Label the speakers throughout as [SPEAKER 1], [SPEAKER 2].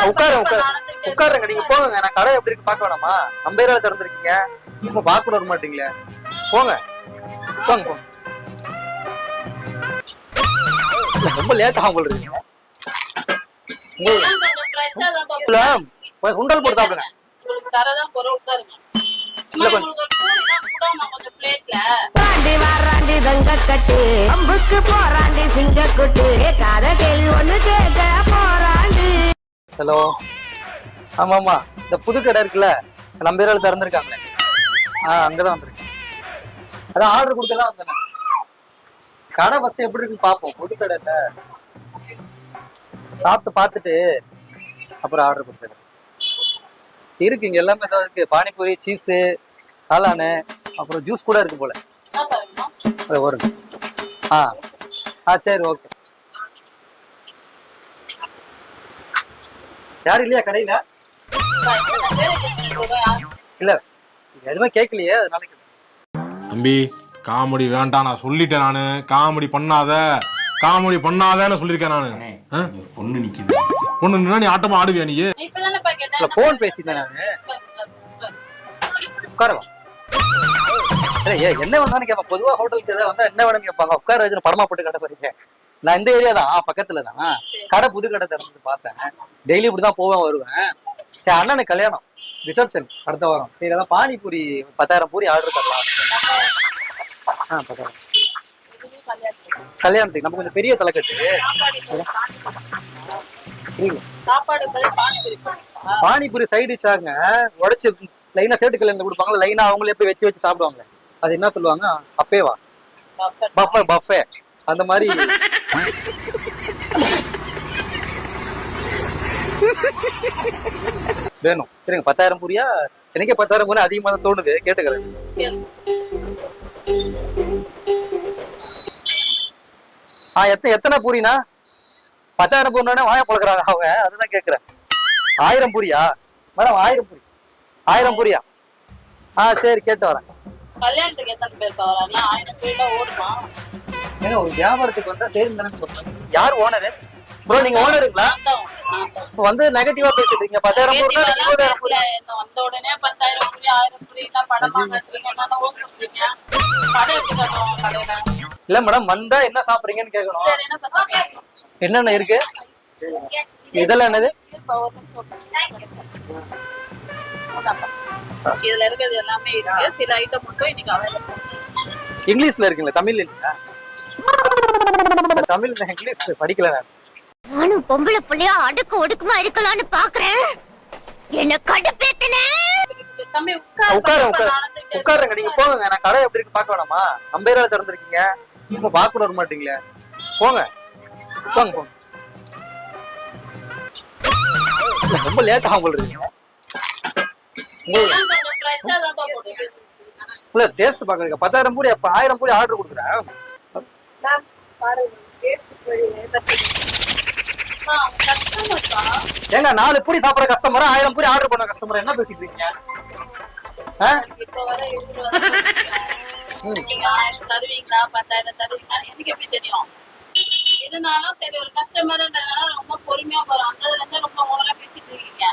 [SPEAKER 1] உட்காருங்க, நீங்க போங்க. நான் கடை எப்படி இருக்கு பாக்க வேணாமா? சம்பேரால திறந்துருக்கீங்க, இப்ப பாக்க வர மாட்டீங்களே. போங்க போங்க போங்க. ரொம்ப லேட் ஆகும் போல இருக்கீங்க. சுண்டல் போட்டு சாப்பிடுங்க. ஹலோ, ஆமா ஆமா, இந்த புது கடை இருக்குல்ல, நம்ம பேரால திறந்துருக்காங்களே, அங்கதான் வந்திருக்கேன். அதான் ஆர்டர் கொடுக்கலாம் வந்தேன். கடை ஃபர்ஸ்ட் எப்படி இருக்குன்னு பாப்போம். புது கடையில சாப்பிட்டு பார்த்துட்டு அப்புறம் ஆர்டர் கொடுத்துருக்கேன். இருக்கு இங்க எல்லாமே ஏதாவது இருக்கு. பானிபூரி, சீஸ், காளானு, அப்புறம் ஜூஸ் கூட இருக்கு போல. ஒரு சரி, ஓகே. யாரும் இல்லையா கடையில? இல்ல, எதுவுமே கேட்கலையே, அதனால.
[SPEAKER 2] தம்பி, காமெடி வேண்டாம், நான் சொல்லிட்டேன். நானு காமெடி பண்ணாதேன்னு சொல்லிருக்கேன் நானு.
[SPEAKER 3] பொண்ணு நிக்குது.
[SPEAKER 2] பொண்ணு நீ ஆட்டமா ஆடுவியா? நீ
[SPEAKER 1] போன் பேசிட்டேன் நானு. உட்காரவா? என்ன வேணாலும் கேட்பேன். பொதுவா ஹோட்டலுக்கு ஏதாவது வந்தா என்ன வேணும் கேட்பாங்க. உட்கார வச்சு படமா போட்டு கடை போறீங்க. நான் இந்த ஏரியா தான், பக்கத்துல தான். கடை புது கடை திறந்து பார்த்தேன். டெய்லி இப்படிதான் போவேன் வருவேன். சரி, அண்ணனுக்கு கல்யாணம், ரிசப்ஷன் அடுத்த வாரம். சரி, அதான் பானிபூரி 10,000 பூரி ஆர்டர் தரலாம். 10,000 கல்யாணத்துக்கு நம்ம கொஞ்சம் பெரிய தலைக்கட்டு. பானிபூரி சைடு டிஷ்ஷாங்க, உடைச்சு லைனா சேட்டு கல்யாணம் கொடுப்பாங்களா, லைனா அவங்களே போய் வச்சு வச்சு சாப்பிடுவாங்க. அது என்ன சொல்லுவாங்க, அப்பேவா, பஃபே அந்த மாதிரி. வேணும். சரிங்க, 10,000 பூரியா? எனக்கே 10,000 பூரி அதிகமா தான் தோணுது, கேட்டுக்கிறேன். எத்தனை பூரினா? 10,000 பூரினா வாய பழக்கிறாங்க அவங்க, அதுதான் கேட்கிறேன். 1000 பூரியா மேடம்? 1000 பூரி. 1000 பூரியா? சரி, கேட்டு வரேன்.
[SPEAKER 4] கல்யாணத்துக்கு எத்தனை பேர் வராங்கன்னா 1000 பேர்ல ஓடுமா?
[SPEAKER 1] ஏங்க, ஒரு வியாபாரத்துக்கு வந்தா சரி தானே. யார் ஓனரு? ப்ரோ, நீங்க ஓனருங்களா? வந்து நெகட்டிவா பேசிட்டீங்க. 10,000 பூரி
[SPEAKER 4] வந்த உடனே 10,000 பூரி 1000 பூரி படமா சொல்றீங்க. கடை எப்படி கட்டுவோம் கடையில?
[SPEAKER 1] இல்ல மேடம், வந்தா என்ன சாப்பிடுறீங்கன்னு கேட்கணும். என்னென்ன இருக்கு? இதெல்லாம் என்னது?
[SPEAKER 4] இதுல இருக்கிறது எல்லாமே இருக்கு. சில ஐட்டம் மட்டும் இன்னைக்கு அவைலபிள்.
[SPEAKER 1] இங்கிலீஷ்ல இருக்குங்களா, தமிழ்ல இல்லையா? தமிழ் இங்கிலீஷ் படிக்கல நான்.
[SPEAKER 5] நானும் பொம்பளை புள்ளையா அடுக்கு ஒடுக்குமா இருக்கலாம்னு பாக்குறேன். என்ன கடுப்பேத்தனே.
[SPEAKER 4] தம்பி
[SPEAKER 1] உட்காருங்க, நீங்க போங்க. நான் கடை எப்படி இருக்கு பாக்க வேணாமா? சம்பேரால திறந்துருக்கீங்க, இப்ப பாக்க வர மாட்டீங்களே. போங்க போங்க போங்க. ரொம்ப லேட் ஆகும் போல இருக்கீங்க. டேஸ்ட் பாக்குறீங்க. 10,000 பூரி அப்ப 1000 பூரி ஆர்டர் கொடுக்குறேன். ஏங்க, 4 பூரி சாப்பிடுற கஸ்டமர் 1000 பூரி ஆர்டர் பண்ண கஸ்டமர், என்ன பேசிட்டு இருக்கீங்க?
[SPEAKER 4] தருவீங்களா 10,000 தருவீங்களா எனக்கு எப்படி தெரியும்? இருந்தாலும் சரி, ஒரு கஸ்டமர்ன்றதுனால ரொம்ப பொறுமையா போறோம். அந்த இருந்து ரொம்ப ஓவரா பேசிட்டு இருக்கீங்க.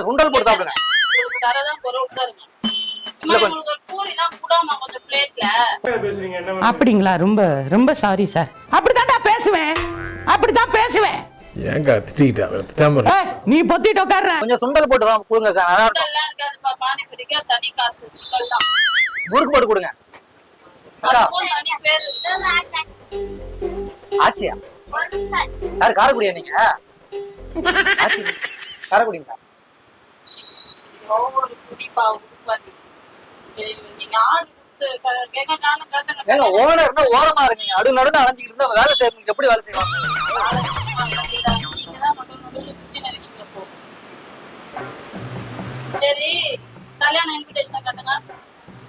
[SPEAKER 1] சுண்டல் போட்டு சாப்பிடுங்க.
[SPEAKER 4] தரதான் பொருள் உட்காருங்க.
[SPEAKER 6] அப்படிங்களா? ரொம்ப ரொம்ப சாரி சார். அப்படித்தான் பேசுவேன், அப்படித்தான் பேசுவேன்.
[SPEAKER 2] ஏங்க திட்டிட்டா?
[SPEAKER 6] நீ பொத்திட்டு உட்கார்ற.
[SPEAKER 1] கொஞ்சம் சுண்டல் போட்டு தான் கொடுங்க சார்.
[SPEAKER 4] பானிபூரிக்கு தனி காசு.
[SPEAKER 1] முறுக்கு போட்டு கொடுங்க. ஆச்சியா? யாரு? காரைக்குடியா நீங்க? காரைக்குடிங்களா? ஓனர்னா ஓரமா இருக்கீங்க, அடு நடுன்னு அலைஞ்சிக்கிட்டு இருந்தா வேலை செய்யறதுக்கு எப்படி வேலை செய்வாங்க?
[SPEAKER 4] சரி, கல்யாண இன்விடேஷன் கட்டுங்க.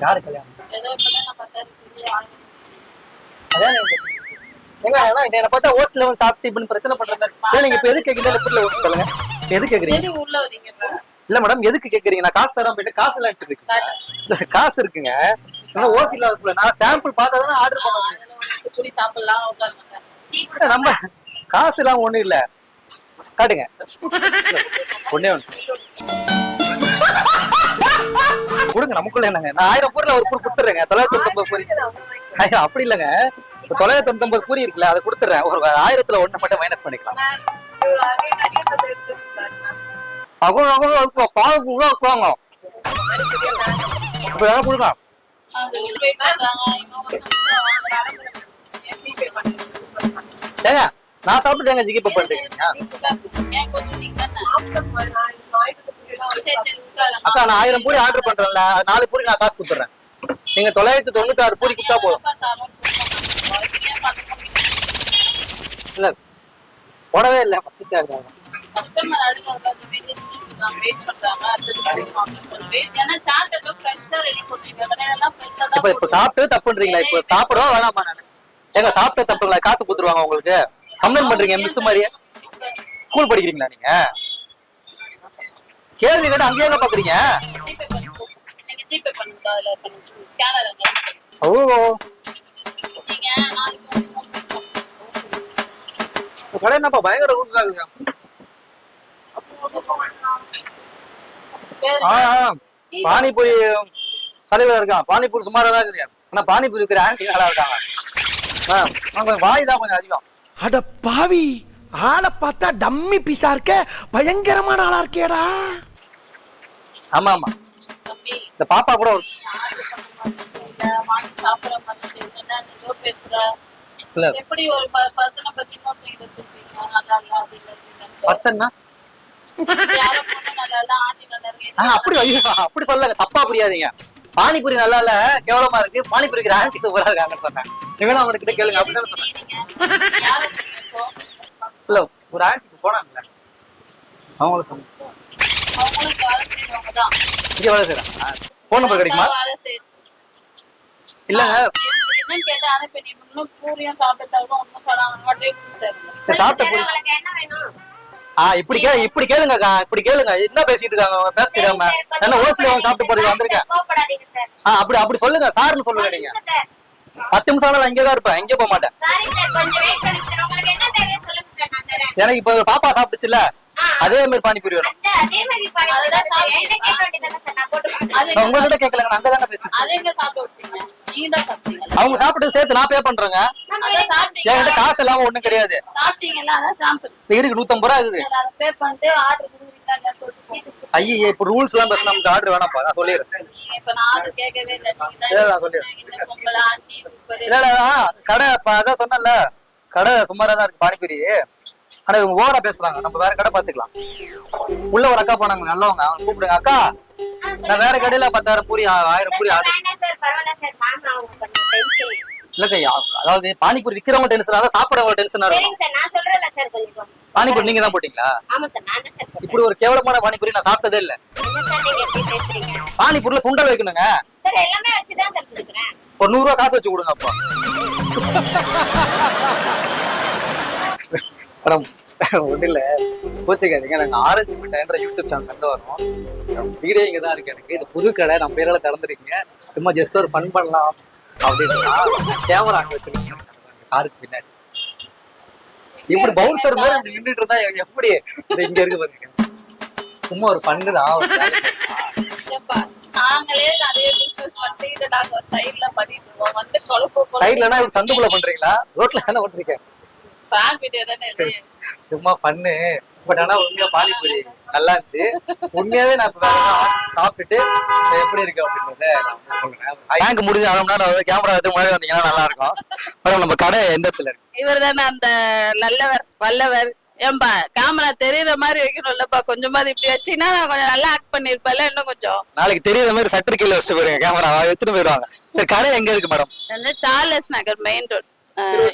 [SPEAKER 1] யாரு கல்யாணம்?
[SPEAKER 4] ஏதோ கல்யாணம் 10,000
[SPEAKER 1] என்ன பார்த்தா ஹோஸ்டல்ல வந்து சாப்பிட்டு இப்படி பிரச்சனை பண்றாங்க. நீங்க இப்ப எதுக்கு கேக்குறீங்க? எப்படில ஹோஸ்டல் சொல்லுங்க, எது கேக்குறீங்க?
[SPEAKER 4] உள்ள வரீங்க?
[SPEAKER 1] இல்ல மேடம், எதுக்கு கேக்குறீங்க? நான் காசு தராம போயிட்டு காசு எல்லாம் எடுத்துட்டு காசு இருக்குங்க. ஓசி இல்லாத நான் சாம்பிள் பார்த்தா தானே ஆர்டர் பண்ணுவேன்.
[SPEAKER 4] சாப்பிடலாம்.
[SPEAKER 1] நம்ம காசு எல்லாம் ஒண்ணும் இல்ல, காட்டுங்க. ஒண்ணே ஒண்ணு கொடுங்க, நமக்குள்ள என்னங்க. நான் 1000 பூரில ஒரு பூரி கொடுத்துறேங்க. 999 பூரி. ஐயா அப்படி இல்லைங்க, 999 பூரி இருக்குல்ல, அதை கொடுத்துறேன். ஒரு 1000த்துல 1 மட்டும் மைனஸ் பண்ணிக்கலாம். பால் வாங்க இப்ப எதாவது கொடுங்க. ஏங்க நான் சாப்பிட்டு ஜிகிப்ப பண்ணிட்டீங்க. அக்கா நான் 1000 பூரி ஆர்டர் பண்றேன்ல, 4 பூரி நான் காசு கொடுத்துறேன். நீங்க 996 பூரி கொடுத்தா போதும். இல்ல போடவே இல்ல, பசிச்சா இருக்காங்க. இப்ப சாப்பிட்டு தப்புன்றீங்களா? இப்ப சாப்பிடவா வேணாமா? நானு ஏங்க சாப்பிட்டு தப்புங்களா? காசு கொடுத்துருவாங்க உங்களுக்கு. கம்ப்ளைண்ட் பண்றீங்க மிஸ் மாதிரியே. ஸ்கூல் படிக்கிறீங்களா நீங்க? கேள்வி கேட்டு அங்கேயே பாக்குறீங்க. ஓ கடை என்னப்பா பயங்கர ரூல்ஸ் ஆகுங்க. பானிபூரி தலைவர் இருக்கான். பானிபூரி சுமாரா தான் இருக்கு. ஆனா பானிபூரி இருக்கிற ஆன்டி நல்லா இருக்காங்க. வாய் தான் கொஞ்சம் அதிகம்.
[SPEAKER 7] அட பாவி, ஆளை பார்த்தா டம்மி பீஸா இருக்க, பயங்கரமான ஆளா இருக்கேடா.
[SPEAKER 1] ஆமா ஆமா, இந்த பாப்பா கூட ஒரு
[SPEAKER 4] எப்படி ஒரு பர்சனை பத்தி
[SPEAKER 1] பர்சன்னா அப்படி அப்படி சொல்லல, தப்பா புரியாதீங்க. பானிபூரி நல்லா இல்ல, கேவலமா இருக்கு. பானிபூரிக்கு ஆன்டி சூப்பரா இருக்காங்கன்னு சொன்னேன். நீங்க அவங்க கிட்ட கேளுங்க அப்படின்னு சொன்னேன். இல்ல ஒரு ஆன்டி போனாங்கல்ல, அவங்களும் சொன்னேன். இங்க வேலை செய்யறாங்க. போன் நம்பர் கிடைக்குமா? இல்லங்க சாப்பிட்ட பூரி. இப்படி கேளுங்கக்கா, இப்படி கேளுங்க. என்ன பேசிட்டு இருக்காங்க அவங்க? பேச தெரியாம என்ன ஓசில சாப்பிட்டு போறீங்க வந்திருக்கேன். அப்படி அப்படி சொல்லுங்க, சார்னு சொல்லுங்க. நீங்க 10 நிமிஷம் நான் இங்கதான் இருப்பேன், எங்கே போக மாட்டேன். எனக்கு இப்ப பாப்பா சாப்பிட்டுச்சுல, அதே மாதிரி பானிபூரி வேணும். உங்ககிட்ட கேட்கல, அங்கதானே பேசுறேன். அவங்க சாப்பிட்டு சேர்த்து நான் பே பண்றேங்க. என்கிட்ட காசு இல்லாம ஒண்ணும் கிடையாது. இருக்கு 150 ரூபா இருக்குது. ஐயே இப்ப ரூல்ஸ் எல்லாம் பேச நமக்கு ஆர்டர் வேணாம்ப்பா, நான் சொல்லிடுறேன். இல்ல கடை அதான் சொன்னல, கடை சுமாரா தான் இருக்கு பானிபூரி. ஆனா இவங்க ஓவரா பேசுறாங்க. நம்ம வேற கடை பாத்துக்கலாம். உள்ள ஒரு அக்கா போனாங்க, நல்லவங்க. அவங்க கூப்பிடுங்க. அக்கா நான் வேற கடையில 10,000 பூரி 1000 பூரி ஆர்டர். இல்லக்கா அதாவது பானிபூரி விக்கிறவங்க டென்ஷன் ஆகுது, சாப்பிடறவங்க டென்ஷன் ஆகுது. பானிபூரி நீங்க தான் போட்டீங்களா? இப்படி ஒரு கேவலமான பானிபூரி நான் சாப்பிட்டதே இல்ல. பானிபூரில சுண்டல் வைக்கணுங்க. ஒரு 100 ரூபா காசு வச்சு கொடுங்க. அப்போ ஒண்ணு இல்ல, கோச்சிக்காதீங்க. நாங்க ஆரஞ்சு மிட்டாய்ன்ற யூடியூப் சேனல் கண்டு வரோம். வீடியோ இங்க தான் இருக்கு. எனக்கு இது புது கடை, நம்ம பேரால திறந்துருக்கீங்க. சும்மா ஜஸ்ட் ஒரு ஃபன் பண்ணலாம் அப்படின்னா கேமரா அங்க வச்சிருக்கீங்க காருக்கு பின்னாடி. இப்படி பவுன்சர் மாதிரி நின்றுட்டு இருந்தா எப்படி இங்க இருக்கு பாருங்க. சும்மா ஒரு ஃபன்னு தான். சைட்லனா சந்துக்குள்ள பண்றீங்களா? ரோட்ல என்ன பண்றீங்க? சும்மா பண்ணு. பட் ஆனா உண்மையா பானிபூரி நல்லா இருந்துச்சு. உண்மையாவே நான் சாப்பிட்டுட்டு எப்படி இருக்கு அப்படின்றத சொல்றேன். பேங்க் முடிஞ்சு 1/2 மணி நேரம் கேமரா எடுத்து முன்னாடி வந்தீங்கன்னா நல்லா இருக்கும். மேடம் நம்ம கடை எந்த இடத்துல இருக்கு?
[SPEAKER 4] இவர் தானே அந்த நல்லவர் வல்லவர். ஏன்பா கேமரா தெரியற மாதிரி வைக்கணும்லப்பா, கொஞ்சமாவது இப்படி வச்சீங்கன்னா நான் கொஞ்சம் நல்லா ஆக்ட் பண்ணிருப்பேன்ல. இன்னும் கொஞ்சம்
[SPEAKER 1] நாளைக்கு தெரியற மாதிரி சட்டர் கீழே வச்சுட்டு போயிருங்க, கேமரா எடுத்துட்டு போயிடுவாங்க. சரி கடை எங்க இருக்கு மேடம்?
[SPEAKER 4] சார்லஸ் நகர் மெயின் ரோட்.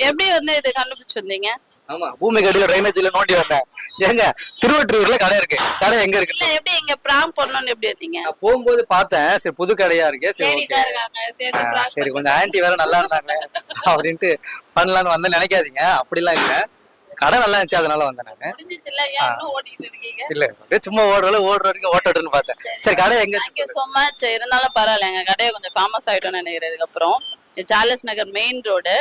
[SPEAKER 4] எப்படி இது கண்டுபிடிச்சு வந்தீங்க?
[SPEAKER 1] ஆமா பூமி கடியில ட்ரைனேஜ்ல நோண்டி வந்தேன். எங்க திருவொற்றியூர்ல கடை இருக்கு. கடை எங்க இருக்கு?
[SPEAKER 4] இல்ல எப்படி இங்க பிராம் பண்ணனும்னு எப்படி வந்தீங்க?
[SPEAKER 1] நான் போகும்போது பார்த்தேன். சரி புது கடையா இருக்கு. சரி சரி கொஞ்சம் ஆன்ட்டி வேற நல்லா இருந்தாங்க அப்படின்ட்டு பண்ணலான்னு வந்து நினைக்காதீங்க. அப்படிலாம் இல்ல, கடை நல்லா இருந்துச்சு அதனால வந்தேன் நானு. இல்ல சும்மா ஓடுற வரைக்கும் ஓட்டுன்னு பார்த்தேன். சரி கடை எங்க?
[SPEAKER 4] இருந்தாலும் பரவாயில்ல, எங்க கடையை கொஞ்சம் ஃபேமஸ் ஆயிட்டோம்னு நினைக்கிறேன். இதுக்கப்புறம் சார்லஸ் நகர் மெயின் ரோடு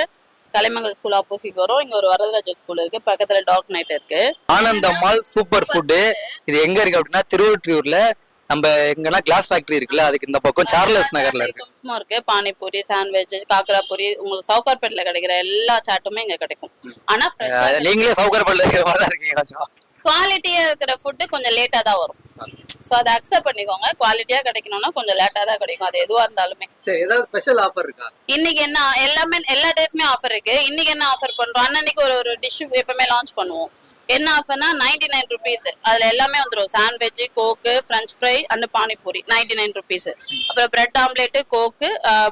[SPEAKER 4] கலைமங்கல் ஸ்கூல் ஆப்போசிட் வரும். இங்க ஒரு வரதராஜ ஸ்கூல் இருக்கு, பக்கத்துல டாக் நைட் இருக்கு.
[SPEAKER 1] Anandammal super food. இது எங்க இருக்கு அப்படின்னா திருவொற்றியூர்ல நம்ம எங்கன்னா கிளாஸ் ஃபேக்டரி இருக்குல்ல, அதுக்கு இந்த பக்கம் சார்லஸ் நகர்ல இருக்கு.
[SPEAKER 4] இருக்கு பானிபூரி, சாண்ட்விச், காக்கரா பூரி, உங்களுக்கு சவுகார்பேட்ல கிடைக்கிற எல்லா சாட்டுமே இங்க கிடைக்கும். ஆனா
[SPEAKER 1] நீங்களே சவுகார்பேட்ல இருக்கிற மாதிரி தான் இருக்கீங்க.
[SPEAKER 4] குவாலிட்டியா இருக்கிற ஃபுட்டு கொஞ்சம் லேட்டா தான் வரும். சோ அதை அக்செப்ட் பண்ணிக்கோங்க. குவாலிட்டியா கிடைக்கணும்னா கொஞ்சம் லேட்டா தான் கிடைக்கும், அது எதுவா இருந்தாலுமே.
[SPEAKER 1] சரி, ஏதாவது ஸ்பெஷல் ஆஃபர் இருக்கா?
[SPEAKER 4] இன்னைக்கு என்ன எல்லாமே எல்லா டேஸ்மே ஆஃபர் இருக்கு. இன்னைக்கு என்ன ஆஃபர் பண்றோம், அன்னைக்கு ஒரு டிஷ் எப்பவுமே லான்ச் பண்ணுவோம். என்ன ஆஃபர்னா 99 rupees. அதுல எல்லாமே வந்துடும். Sandwich, coke, french fry and panipuri 99 rupees. அப்புறம் bread omelette, coke,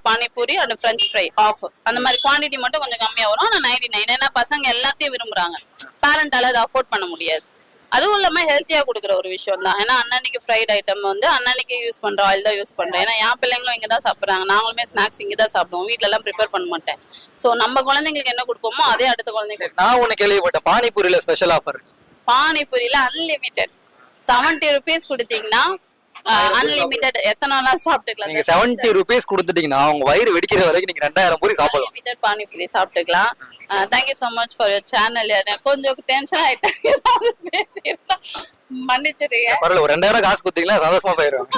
[SPEAKER 4] panipuri and french fry ஆஃப். அந்த மாதிரி குவான்டிட்டி மட்டும் கொஞ்சம் கம்மியா வரும். ஆனா 99. ஏன்னா பசங்க எல்லாத்தையும் விரும்புறாங்க, பேரண்டால அதை அஃபோர்ட் பண்ண முடியாது. அதுவும் இல்லாம ஹெல்த்தியா கொடுக்குற ஒரு விஷயம் தான். ஏன்னா அன்னன்னைக்கு ஃப்ரைட் ஐட்டம் வந்து அன்னன்னைக்கு யூஸ் பண்ற ஆயில் தான் யூஸ் பண்றேன். ஏன்னா என் பிள்ளைங்களும் இங்க தான் சாப்பிடுறாங்க, நாங்களுமே ஸ்நாக்ஸ் இங்க தான் சாப்பிடுவோம், வீட்ல எல்லாம் ப்ரிப்பேர் பண்ண மாட்டேன். சோ நம்ம குழந்தைங்களுக்கு என்ன கொடுப்போமோ அதே அடுத்த குழந்தைங்களுக்கு.
[SPEAKER 1] நான் ஒண்ணு கேள்விப்பட்டேன், பானிபூரியில ஸ்பெஷல் ஆஃபர்.
[SPEAKER 4] பானிபூரியில அன்லிமிட்டெட் 70 rupees கொடுத்தீங்கன்னா அன்லிமிட்டெட் எத்தனை நாள் சாப்பிட்டுக்கலாம்.
[SPEAKER 1] நீங்க 70 rupees கொடுத்துட்டீங்கன்னா உங்க வயிறு வெடிக்கிற வரைக்கும் நீங்க 2000 பூரி சாப்பிடலாம்.
[SPEAKER 4] அன்லிமிட்டெட் பானிபூரி சாப்பிட்டுக்கலாம். Thank you so much for your channel. கொஞ்சம் டென்ஷன் ஆயிட்டேன், மன்னிச்சிருங்க.
[SPEAKER 1] பரவாயில்ல, ஒரு 2000 காசு கொடுத்தீங்கன்னா சந்தோஷமா போயிருவாங்க.